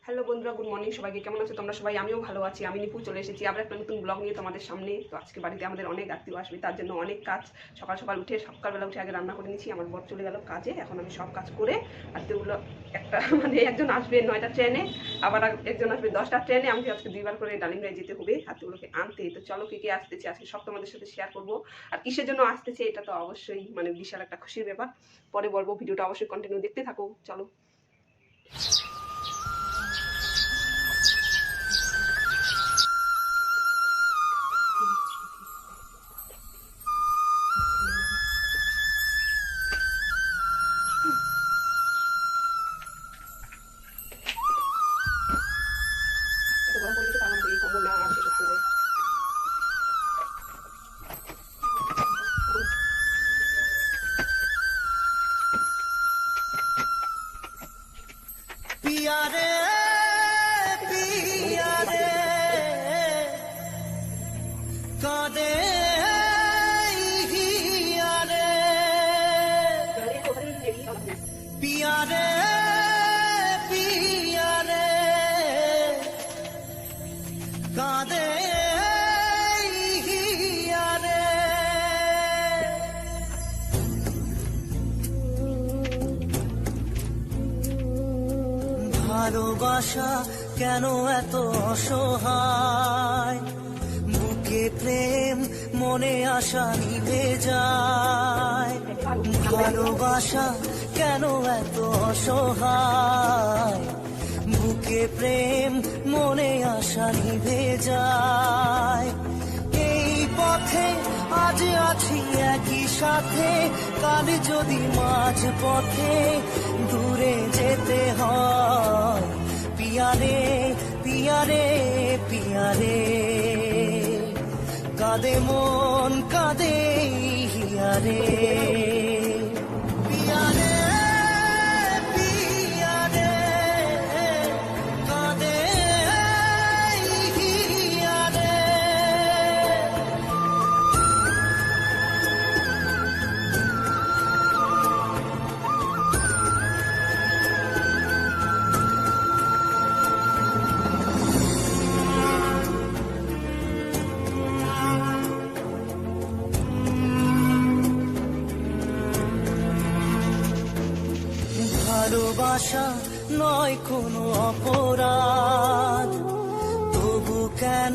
Hello বন্ধুরা, good morning সবাইকে। কেমন আছো তোমরা সবাই? আমিও ভালো আছি। আমি নিপু চলে এসেছি আবার একটা নতুন ব্লগ নিয়ে তোমাদের সামনে। তো আজকে বাড়িতে আমাদের অনেক আত্মীয় আসবে, তার জন্য অনেক কাজ। সকালবেলা উঠে আগে রান্না করে নিয়েছি। আমার বর চলে গেল কাজে, এখন আমি সব কাজ করে আত্মীয়গুলো একজন আসবে 9টা ট্রেনে, আবার একজন আসবে 10টার ট্রেনে। আমাকে আজকে 2বার করে ডালিমগাঁয়ে যেতে হবে আত্মীয়গুলোকে আনতে। তো চলো কে কে আসতেছে আজকে সব তোমাদের সাথে শেয়ার করবো। আর কিসের জন্য আসতেছে এটা তো অবশ্যই বিশাল একটা খুশির ব্যাপার। পরে বলবো, ভিডিওটা অবশ্যই কন্টিনিউ দেখতে থাকো। চলো। पिया रे कादे हिया रे पिया रे कादे हिया रे ভালোবাসা কেন এত অসহায়, বুকে প্রেম মনে আশা নিভে যায়। ভালোবাসা কেন এত অসহায়, বুকে প্রেম মনে আশা নিভে যায়। এই পথে আজ আছি একই সাথে, কাল যদি মাঝ পথে দূরে যেতে হয়। পিয়ারে পিয়ারে পিয়ারে কাঁদে মন কাঁদে হিয়ারে। পিয়ারে পিয়ারে কাঁদে হিয়ারে। ভালোবাসা নয় কোনো অপরাধ, তবু কেন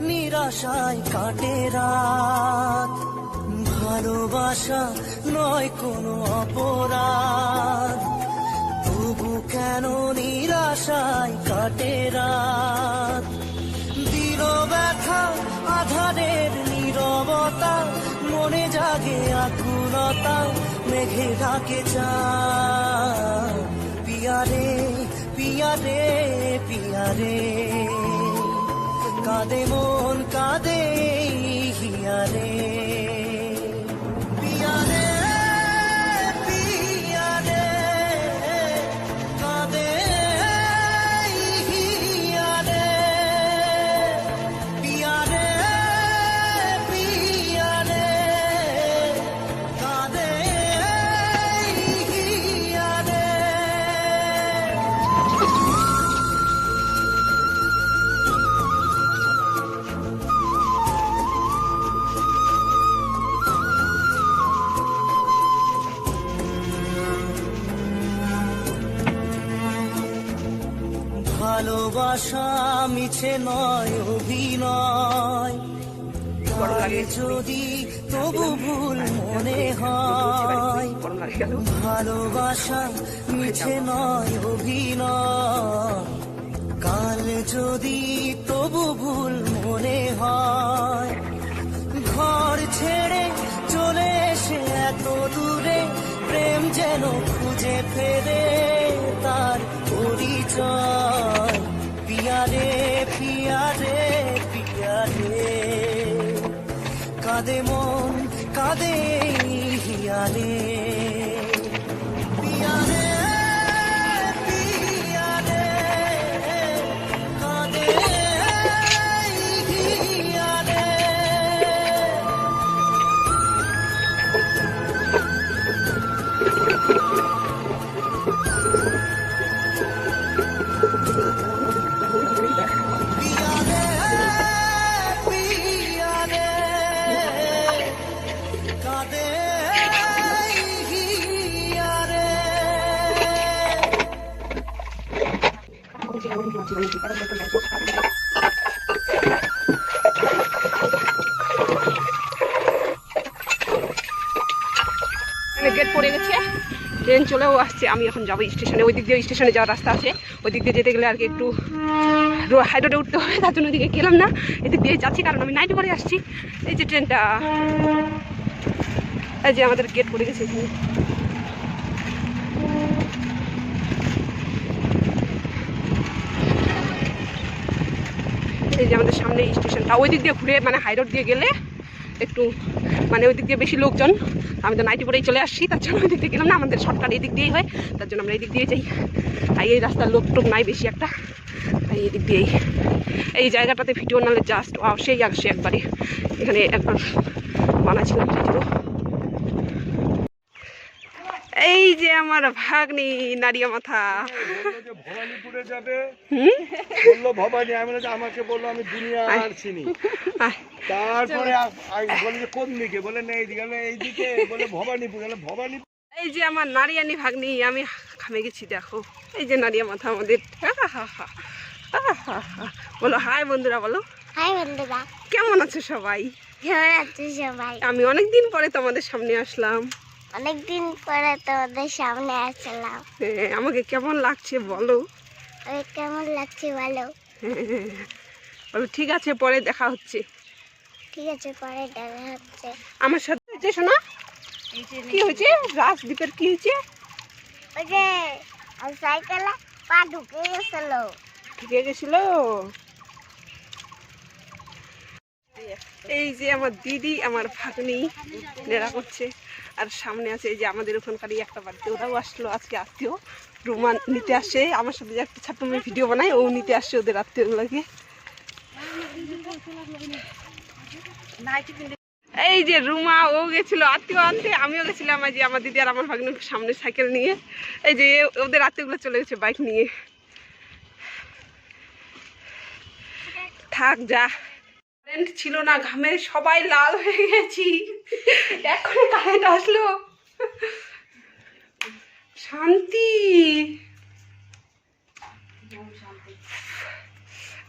নিরাশায় কাটে রাত। ভালোবাসা নয় কোনো অপরাধ, তবু কেন নিরাশায় কাটে রাত। দিল ব্যথা আধারের নীরবতা, মনে জাগে আকুলতা, মেঘে ঢাকে চাঁদ। পিয়ারে পিয়ারে পিয়ারে কাঁদে মন কাঁদে হিয়ারে। পিয়ারে পিয়ারে কাঁদে হিয়ারে। পিয়ারে পিয়ারে কাঁদে হিয়ারে। ভালোবাসা মিছে নয় অভিনয়, যদি তবু ভুল মনে হয়। ভালোবাসা মিছে নয় অভিনয়, কাল যদি তবু ভুল মনে হয়। ঘর ছেড়ে চলে এসে এত দূরে, প্রেম যেন খুঁজে ফেরে তার পরিচয়। পিয়ারে পিয়ারে পিয়ারে কাঁদে মন কাঁদে হিয়ারে। পিয়ারে পিয়ারে কাঁদে হিয়ারে। গেট পড়ে গেছে, ট্রেন চলেও আসছে। আমি এখন যাবো স্টেশনে, ওই দিক দিয়ে স্টেশনে যাওয়ার রাস্তা আছে, ওই দিক দিয়ে যেতে গেলে আর কি একটু হাই রোডে উঠতে হবে, তার জন্য ওইদিকে গেলাম না, এদিক দিয়ে যাচ্ছি কারণ আমি নাইটে পরে আসছি। এই যে ট্রেনটা, এই যে আমাদের গেট পড়ে গেছে এখানে। এই যে আমাদের সামনে স্টেশনটা, ওই দিক দিয়ে ঘুরে মানে হাই রোড দিয়ে গেলে একটু মানে ওই দিক দিয়ে বেশি লোকজন, আমি তো নাইটি পরেই চলে আসছি, তার জন্য ওই দিক দিয়ে গেলাম না, আমাদের শর্টকাট এই দিক দিয়েই হয়, তার জন্য আমরা এই দিক দিয়ে যাই। আর এই রাস্তার লোক টোক নাই বেশি একটা, তাই এই দিক দিয়েই। এই জায়গাটাতে ভিডিও নালে জাস্ট সেই আসছে একবারই, এখানে একবার বানাচ্ছিলাম ভিডিও। এই যে আমার ভাগ্নি নারিয়া মাথা, ভবানীপুরে যাবে বললো ভবানী, আমি আমাকে বললো আমি দুনিয়া আর চিনি, তারপরে বলে যে কোন দিকে, বলে না এইদিকে, এইদিকে বলে ভবানীপুর, ভবানী। এই যে আমার নারিয়ানি ভাগ্নি, আমি খামে গেছি দেখো, এই যে নারিয়া মাথা আমাদের। বলো হাই বন্ধুরা, বলো হাই বন্ধুরা, কেমন আছে সবাই? কেমন আছো সবাই? আমি অনেকদিন পরে তোমাদের সামনে আসলাম। অনেকদিন পরে তোমাদের সামনে আসলাম। আমাকে কেমন লাগছে বলো? কেমন লাগছে বলো? বলো ঠিক আছে, পরে দেখা হচ্ছে। ঠিক আছে, পরে দেখা হচ্ছে। আমার সাথে হয়েছে শোনা, কি হয়েছে? রাজদীপের কি হয়েছে? ওই যে সাইকেলে পা ঢুকে গেছিল। ঢুকে গেছিল। এই যে আমার দিদি আমার ভাগ্নি নেড়া করছে, আর সামনে আছে এই যে আমাদের ওখানকারই একটা বাড়িতে, ওরাও আসলো আজকে আত্মীয়, রুমা নিতে আসে আমার সাথে, যে একটা ছোট্ট মেয়ে ভিডিও বানায়, ও নিতে আসছে ওদের আত্মীয়গুলোকে। এই যে রুমা, ও গেছিল আত্মীয় আনতে, আমিও গেছিলাম এই যে আমার দিদি আর আমার ভাগ্নির সামনে সাইকেল নিয়ে। এই যে ওদের আত্মীয়গুলো চলে গেছে বাইক নিয়ে। থাক যা, কারেন্ট ছিল না, ঘামে সবাই লাল হয়ে গেছি, এখন কারেন্ট আসলো, শান্তি।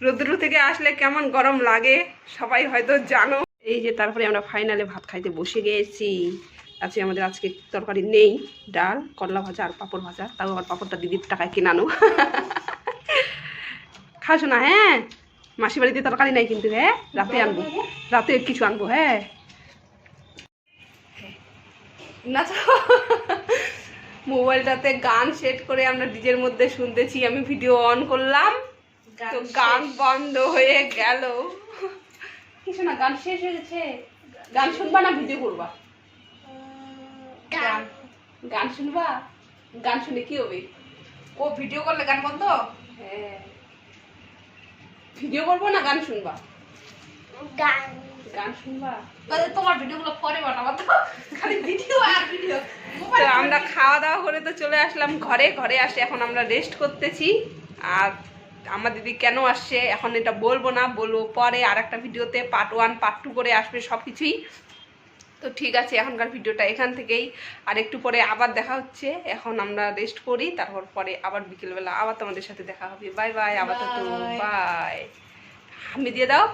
রোদ্রু থেকে আসলে কেমন গরম লাগে সবাই হয়তো জানো। এই যে তারপরে আমরা ফাইনালে ভাত খাইতে বসে গেছি। আছে আমাদের আজকে তরকারি নেই, ডাল, করলা ভাজা আর পাঁপড় ভাজা, তাও আবার পাঁপড়টা দিদির টাকায় কেনানো। খাসো না? হ্যাঁ, মাসি বাড়িতে তরকারি নাই কিন্তু, হ্যাঁ রাতে আনবো, রাতে কিছু আনবো। হ্যাঁ না, মোবাইলটাতে গান সেট করে আমরা ডিজের মধ্যে শুনতেছি, আমি ভিডিও অন করলাম তো গান বন্ধ হয়ে গেল। কিছু না, গান শেষ হয়ে গেছে। গান শুনবা না ভিডিও করবা? গান শুনবা? গান শুনে কি হবে? ও ভিডিও করলে গান বন্ধ? হ্যাঁ, ভিডিও করবো না গান শুনবা? গান শুনবা। তোমার ভিডিওগুলো পরে বানাবো তো, খালি ভিডিও আর ভিডিও। তো আমরা খাওয়া দাওয়া করে তো চলে আসলাম ঘরে, ঘরে আসে এখন আমরা রেস্ট করতেছি। আর আমার দিদি কেন আসছে এখন এটা বলবো না, বলবো পরে আর একটা ভিডিওতে, পার্ট 1 পার্ট 2 করে আসবে সব কিছুই। তো ঠিক আছে, এখনকার ভিডিওটা এখান থেকেই, আর একটু পরে আবার দেখা হচ্ছে। এখন আমরা রেস্ট করি, তারপর পরে আবার বিকেলবেলা আবার তোমাদের সাথে দেখা হবে। বাই বাই, আবার তো বাই। আমি দিয়ে দাও,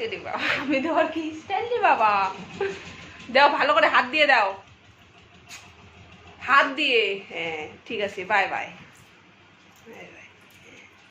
এরে বাবা, আমি দেওয়ার কি স্টাইল রে বাবা, দাও ভালো করে হাত দিয়ে দাও, হাত দিয়ে। হ্যাঁ ঠিক আছে, বাই বাই। Bye bye.